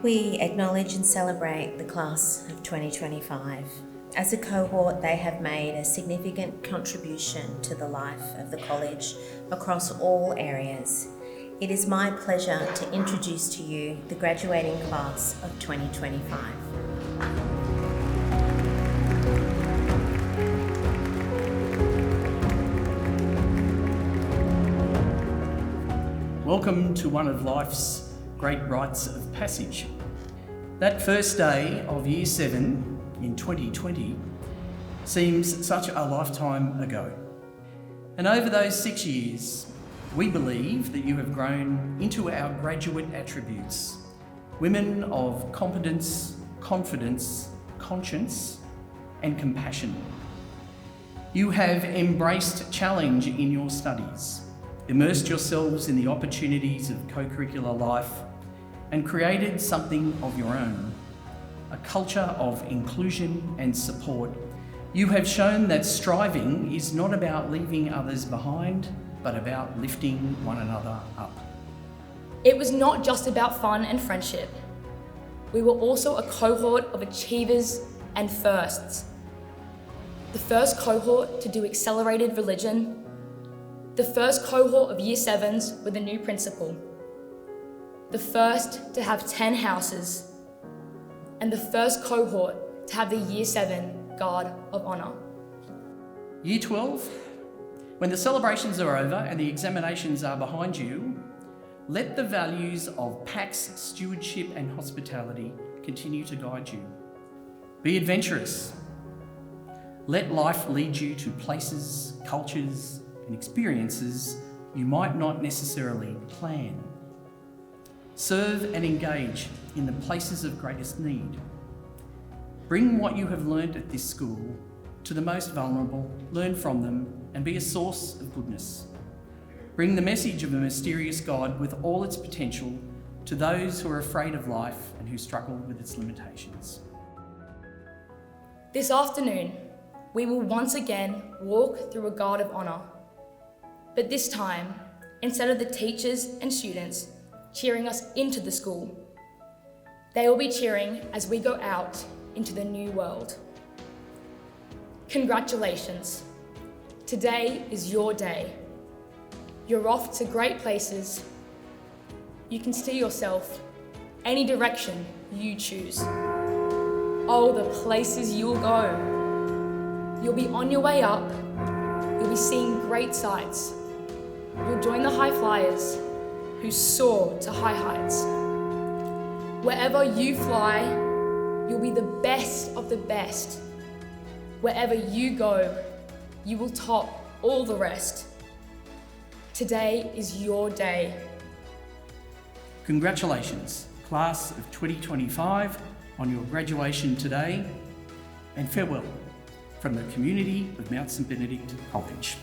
We acknowledge and celebrate the class of 2025. As a cohort, they have made a significant contribution to the life of the college across all areas. It is my pleasure to introduce to you the graduating class of 2025. Welcome to one of life's great rites of passage. That first day of Year 7 in 2020 seems such a lifetime ago. And over those 6 years, we believe that you have grown into our graduate attributes, women of competence, confidence, conscience, and compassion. You have embraced challenge in your studies, immersed yourselves in the opportunities of co-curricular life, and created something of your own, a culture of inclusion and support. You have shown that striving is not about leaving others behind, but about lifting one another up. It was not just about fun and friendship. We were also a cohort of achievers and firsts. The first cohort to do accelerated religion, the first cohort of Year 7s with a new principal, the first to have 10 houses, and the first cohort to have the Year 7 Guard of Honour. Year 12, when the celebrations are over and the examinations are behind you, let the values of PAC's Stewardship and Hospitality continue to guide you. Be adventurous. Let life lead you to places, cultures, and experiences you might not necessarily plan. Serve and engage in the places of greatest need. Bring what you have learned at this school to the most vulnerable, learn from them, and be a source of goodness. Bring the message of a mysterious God with all its potential to those who are afraid of life and who struggle with its limitations. This afternoon, we will once again walk through a guard of honour. But this time, instead of the teachers and students cheering us into the school, they will be cheering as we go out into the new world. Congratulations. Today is your day. You're off to great places. You can steer yourself any direction you choose. Oh, the places you'll go. You'll be on your way up. You'll be seeing great sights. You'll join the high flyers who soar to high heights. Wherever you fly, you'll be the best of the best. Wherever you go, you will top all the rest. Today is your day. Congratulations, class of 2025, on your graduation today, and farewell from the community of Mount St Benedict College.